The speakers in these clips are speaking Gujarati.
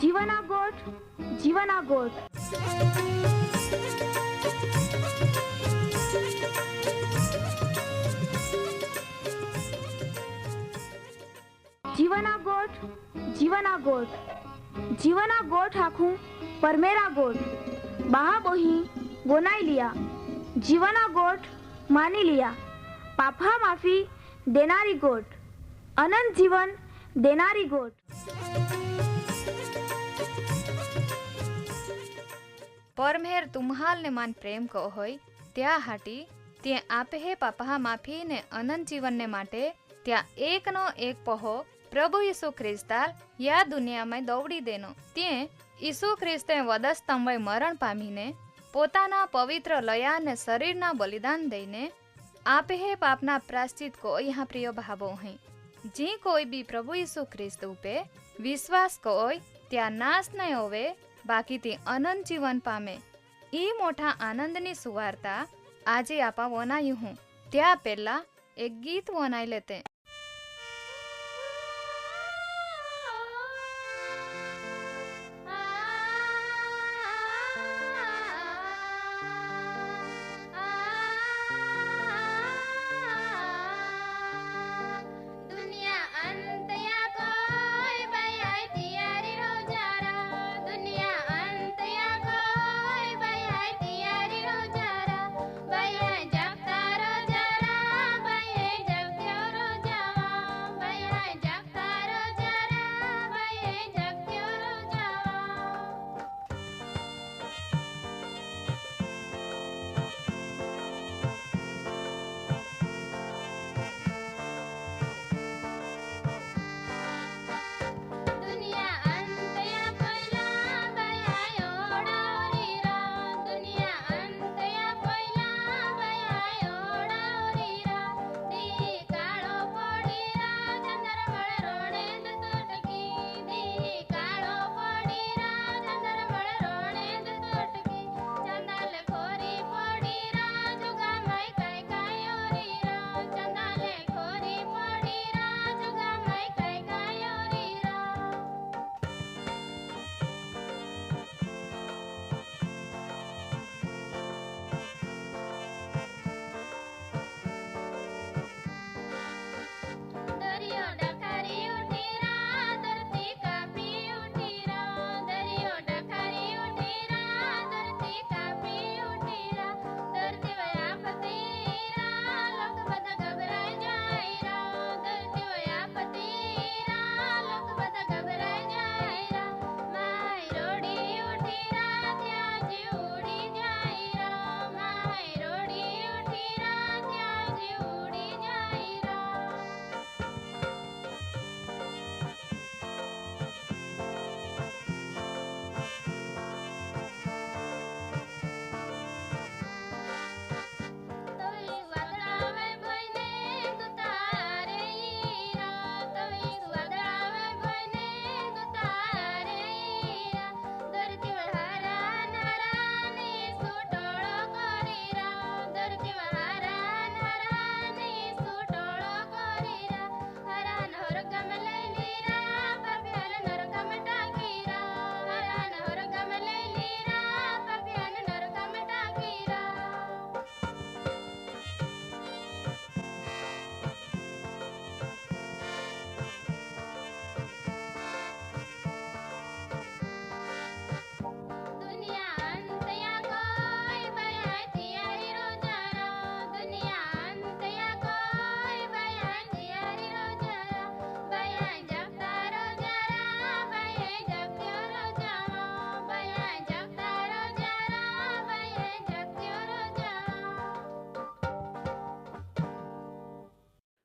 जीवना गोठ जीवना गोठ जीवना गोठ जीवना गोठ जीवना गोठ आखूं परमेरा गोठ बहा बोही बोनाई लिया जीवना गोठ मानी लिया पापा माफी देनारी गोठ अनंत जीवन देनारी गोठ। परमेर तुम्हाल ने मान प्रेम को होय त्या हाटी ते आपे हे पापा माफी ने अनंत जीवन ने माटे त्या एक नो एक पहो प्रभु यीशु ख्रिस्ताल या दुनिया में दौड़ी देनो ते यीशु ख्रिस्ते वधस्तंभे मरण पामीने पोताना पवित्र लया ने शरीरना बलिदान दईने आपे हे पापना प्रायश्चित को यहाँ प्रिय भावो हैं जी कोई भी प्रभु यीशु ख्रिस्त उपे विश्वास कोय त्या नाश नहीं होवे बाकी ते अनंत जीवन पामे ई मोटा आनंदनी सुवार्ता आजे आपा वनायु हूँ त्या पहला एक गीत वनाई लेते।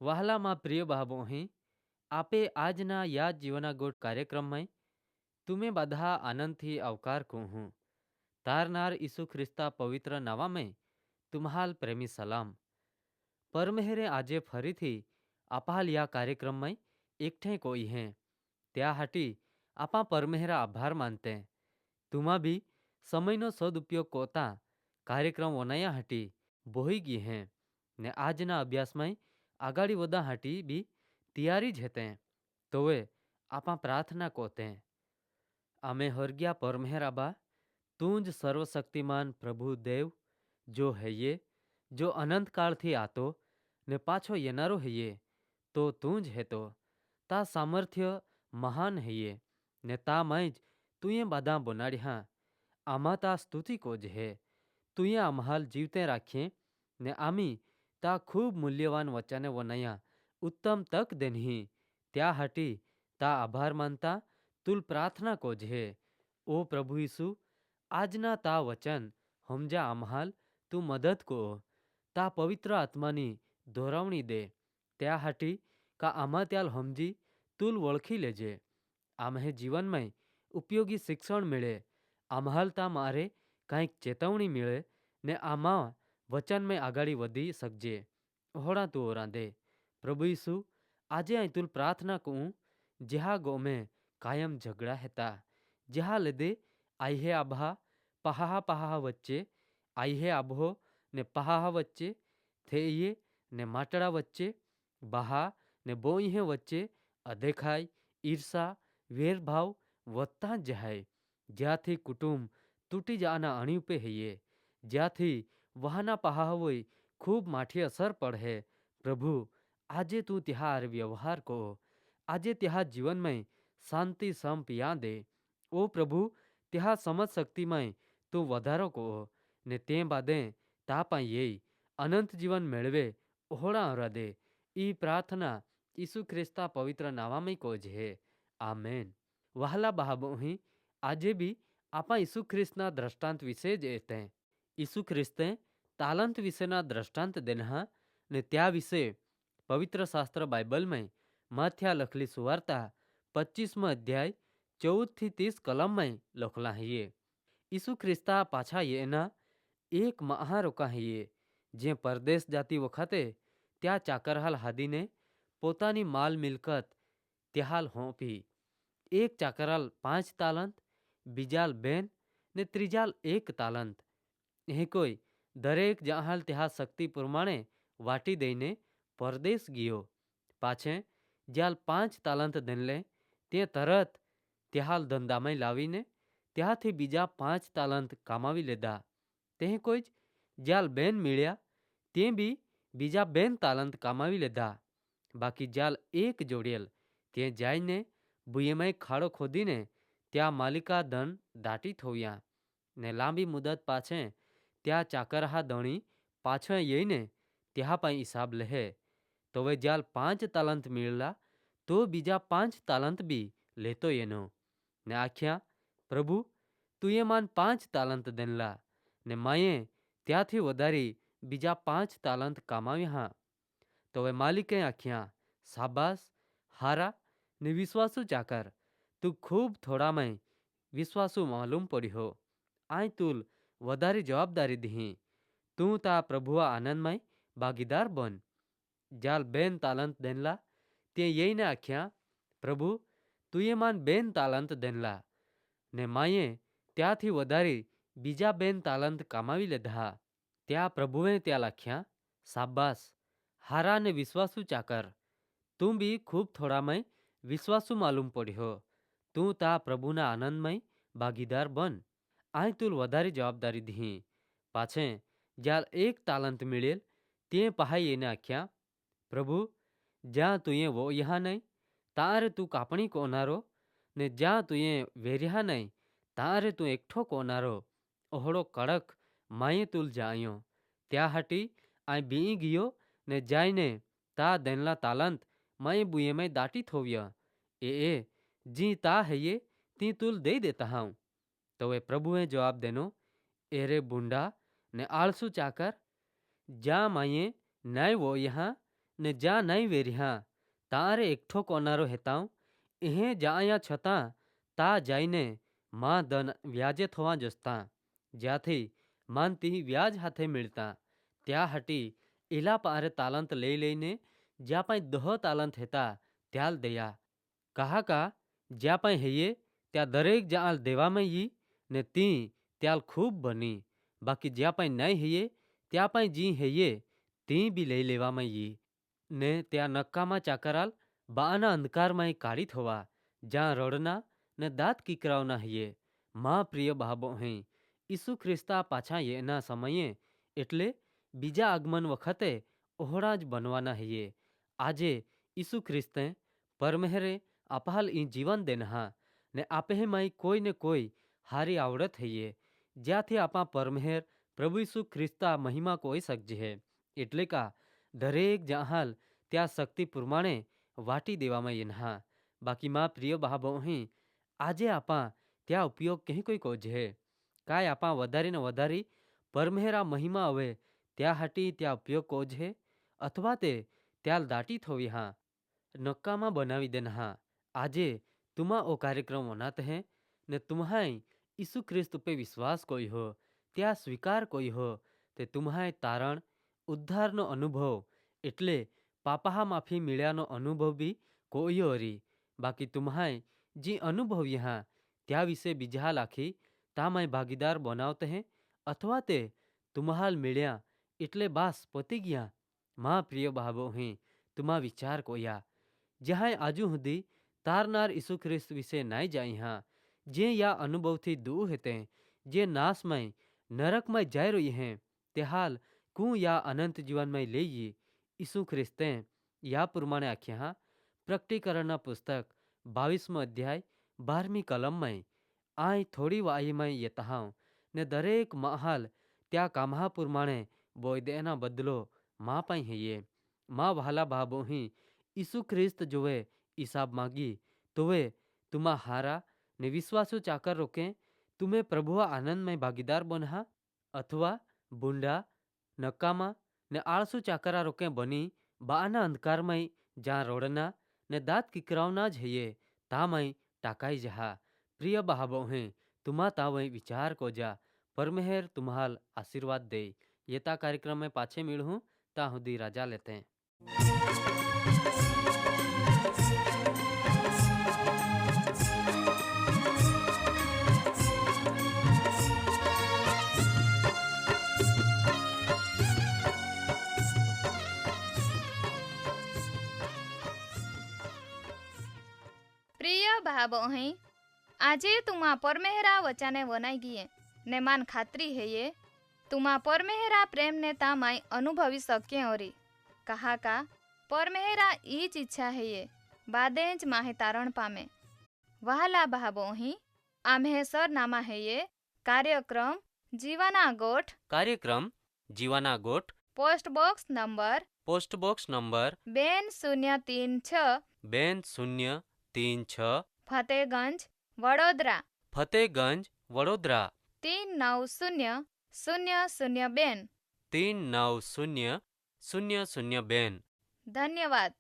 वहला मां प्रिय बाबो हैं आपे आजना याद जीवना गोट कार्यक्रम में तुम्हें बधा आनंद थी अवकार को हूँ तारनार यीशु ख्रिस्ता पवित्र नावा में तुम्हाल प्रेमी सलाम परमेहरे आजे फरी थी आपाल या कार्यक्रम में एकठे कोई हैं त्या हाटी आपा परमेहरा आभार मानते तुमा भी समय नो सदुपयोग कोता कार्यक्रम वनाया हाटी बोही गी हैं ने आजना अभ्यास में आगाड़ी वदा हाटी भी तैयारी ज हेते तो वे आपा प्रार्थना कोते આમે હરગ્યા પરમેહરાબા તું જ સર્વશક્તિમાન પ્રભુ દેવ જો હૈયે, જો અનંતકાળથી આતો ને પાછો યનારો હૈયે, તો તું જ હેતો. તા સામર્થ્ય મહાન હૈયે ને તા મય જ તુંએ બાધા બોનાડ્યા. આમાં તા સ્તુતિ કોજ હે. તુંએ આમ્હાલ જીવતે રાખીએ ને આમી તા ખૂબ મૂલ્યવાન વચને વનયા ઉત્તમ તક દેનહી. त्या हाटी ता आभार मानता तुल प्रार्थना कोज है. ओ प्रभु यीशु आजना ता वचन हमजा आम्हाल तू मदद को ता पवित्र आत्मानी दोरावणी दे. त्या हाटी का आमा त्याल हमजी तुल वळखी लेजे. आम्हे जीवनमय उपयोगी शिक्षण मिळे. आम्हाल ता मारे कांईक चेतवणी मिळे ने आमा वचनमय आगाड़ी वधी सकजे. होड़ा तू ओरांदे प्रभु यीशु આજે અહીં તુલ પ્રાર્થના કું જેહા ગોમે કાયમ ઝઘડા હેતા જેહા લીધે આઈહે આભા પહાહા વચ્ચે આઈહે આભો ને પહાહા વચ્ચે થેઈએ ને માટડા વચ્ચે બહા ને બોઈહે વચ્ચે અદેખાઈ ઈર્ષા વેરભાવ વધતા જ જાય જ્યાંથી કુટુંબ તૂટી જવાના અણી ઉપે હૈયે જ્યાંથી વહાના પહાહ હોય ખૂબ માઠી અસર પડે. પ્રભુ આજે તું ત્યાં વ્યવહાર કો આજે ત્યાં જીવનમય શાંતિ સંપ યાં દે. ઓ પ્રભુ ત્યાં સમજ શક્તિમય તું વધારો કો ને તે બાદે તા પણ યે અનંત જીવન મેળવે ઓહળા હૃદે. ઈ પ્રાર્થના ઈસુ ખ્રિસ્તા પવિત્ર નામામય કોજ હે. આમેન. વહાલા બહાબોહી આજે બી આપા ઈસુ ખ્રિસ્તના દ્રષ્ટાંત વિશે જ એતે. ઈસુ ખ્રિસ્તે તાલંત વિશેના દ્રષ્ટાંત દેનહા ને ત્યાં વિશે પવિત્ર શાસ્ત્ર બાઇબલમાં માથ્યા લખલી સુવાર્તા 25 અધ્યાય 14-30 કલમમાં લખલા હૈયે. ઈસુ ખ્રિસ્તા પાછા એના એક મહારોકા હૈયે જે પરદેશ જાતી વખતે ત્યાં ચાકરહાલ હાદીને પોતાની માલ મિલકત ત્યાહાલ હોંપી. એક ચાકરાલ 5 તાલંત, બીજાલ 2 ને ત્રીજાલ 1 તાલંત. એ કોઈ દરેક જહાલ ત્યાં શક્તિ પ્રમાણે વાટી દઈને પરદેશ ગયો. પાછે જ્યાલ 5 તાલંત દેનલે તે તરત ત્યાહાલ ધંધામાં લાવીને ત્યાંથી બીજા 5 તાલંત કમાવી લીધા. તે કોઈ જ જ્યાલ 2 મળ્યા તે બી બીજા 2 તાલંત કમાવી લીધા. બાકી જ્યાલ 1 જોડેલ તે જાયને ભૂયેમાં ખાડો ખોદીને ત્યાં માલિકા ધન દાટી થોવ્યા ને લાંબી મુદત પાછે ત્યાં ચાકરહા દણી પાછળ જઈને ત્યાં પણ હિસાબ લહે. તો હવે જ્યાલ 5 તાલંત મેળલા તો બીજા 5 તાલંત બી લેતો એનો ને આખ્યા પ્રભુ તુંએ માન 5 તાલંત દેનલા ને માયે ત્યાંથી વધારી બીજા 5 તાલંત કમાવ્યા. તો હવે માલિકે આખ્યા શાબાશ હારા ને વિશ્વાસુ ચાકર તું ખૂબ થોડામાં વિશ્વાસુ માલુમ પડ્યો. આય તુલ વધારી જવાબદારી દીધી. તું તા પ્રભુઆ આનંદમય ભાગીદાર બન. જ્યાલ 2 તાલંત દેનલા તે યઈને આખ્યા પ્રભુ તુંએ માન 2 તાલંત દેનલા ને માયે ત્યાંથી વધારી બીજા 2 તાલંત કમાવી લીધા. ત્યાં પ્રભુએ ત્યાં લખ્યા શાબાશ હારા ને વિશ્વાસુ ચાકર તું બી ખૂબ થોડામાં વિશ્વાસુ માલુમ પડ્યો. તું તા પ્રભુના આનંદમય ભાગીદાર બન. આય તુલ વધારી જવાબદારી દીધી. પાછે જ્યાલ 1 તાલંત મળેલ તે પહાઈ એને આખ્યા પ્રભુ જ્યાં તુંએ વોહ્યા નહીં તારે તું કાપણી કોનારો ને જ્યાં તુંએ વેર્યા નહીં તારે તું એકઠો કોનારો. ઓહળો કડક માયે તુલ જાયો. ત્યાં હાટી આ બી ગયો ને જાયને તા દેનલા તાલંત માયે બુયેમાં દાટી થોવ્યા. એ જી તા હૈયે તી તુલ દઈ દેતા હાઉં. તો એ પ્રભુએ જવાબ દેનો એરે બુંડા ને આળસુ ચાકર જ્યાં માયે નાય વોયા ને જ્યાં નાય વેર્યા તારે એકઠો કોનારો હેતાઉં. એ જાયા છતાં તા જાયને માં ધન વ્યાજે થવા જસતા જ્યાંથી માનતી વ્યાજ હાથે મિળતા. ત્યાં હટી એલા પારે તાલંત લઈ લઈને જ્યાં પણ 10 તાલંત હેતા ત્યાલ દયા. કહાકા જ્યાં પણ હૈયે ત્યાં દરેક જ્યાં દેવામાં યી ને તી ત્યાલ ખૂબ બની. બાકી જ્યાં પણ નહીં હૈયે ત્યાં પણ જી હૈયે તી બી લઈ લેવામાં યી ને ત્યાં નક્કામાં ચાકરાલ બાના અંધકારમાં કાઢી થવા જ્યાં રડના ને દાંત કીકરાવના હૈયે માં પ્રિય બાબો હૈ ઈસુ ખ્રિસ્તા પાછા એના સમયે એટલે બીજા આગમન વખતે ઓહળા જ બનવાના હૈયે। આજે ઈસુ ખ્રિસ્તે પરમહેરે આપહાલ ઈ જીવન દેનહા ને આપે માઈ કોઈ ને કોઈ હારી આવડત હૈયે જ્યાંથી આપા પરમહેર પ્રભુ ઈસુ ખ્રિસ્તા મહિમા કોઈ શકજે એટલે કા દરેક જહાલ ત્યાં શક્તિ પ્રમાણે વાટી દેવામાં એનહા। બાકી માં પ્રિય બાબો અહીં આજે આપા ત્યાં ઉપયોગ કહી કોઈ કોજે કાય આપા વધારી ને વધારી પરમહેરા મહિમા હવે ત્યાં હાટી ત્યાં ઉપયોગ કોજે અથવા તે ત્યાં દાટી થોવી હા નક્કામાં બનાવી દેન હા। આજે तुम्हा ओ कार्यक्रम होनात है ने तुम्हाय यीशु ख्रिस्त पे विश्वास कोई हो त्या स्वीकार कोई हो ते तुम्हाय तारण उद्धारनो अनुभव એટલે પાપા માફી મિળ્યાનો અનુભવ બી કોઈ હરી। બાકી तुम्हाय जी अनुभव यहाँ त्या विषय बीजा लाखी तामाय भागीदार बनावते हैं अथवा ते तुम्हाल मिळ्या એટલે बास पती गया। माँ प्रिय बाबो हैं तुम्हा विचार कोया जहाँ आजू हुदी तारनार ईसु ख्रिस्त विषय नाई जाई हाँ जे या अनुभव थी दूर हेते जे नाशमय नरकमय जाय रही हैं ते हाल कु या अनंत जीवन में ले ईसु ख्रिस्ते या प्रमाणे आख्या प्रकटीकरण पुस्तक 22 अध्याय 12 कलम में आई थोड़ी वाही में येता ने दरेक महाल त्या कामहा प्रमाणे बोय देना बदलो माँ पाई है ये माँ वाला बाबो ही ईसु ख्रिस्त जोवे हिसाब मांगी तोवे तुम्हा हारा ने विश्वासु चाकर रोके तुम्हें प्रभु आनंद में भागीदार बनहा अथवा बुंडा नकामा ने आळसु चाकरा रोके बनी बाना अंधकार में जहाँ रोड़ना ने दांत किकरावना जइए तामय टाकाई जहा। प्रिय बाबो हैं तुम्हा तावई विचार को जा परमेहर तुम्हाल आशीर्वाद दे। येता कार्यक्रम में पाछे मिलूँ ता हुदी राजा लेते हैं। प्रिय भाव અહીં આજે तुमा परमेहरा वचाने वनाई गिये ने मान खात्री है ये तुमा परमेहरा प्रेम ने तामाई अनुभवी सके औरी कहा का परमेहरा ईच इच्छा है ये बादेज माहे तारण पामे। वहाला भावो અહીં आम्हे सरनामा है ये कार्यक्रम जीवाना गोठ post box number 2036 Fatehganj Vadodara 390002। 390002। धन्यवाद।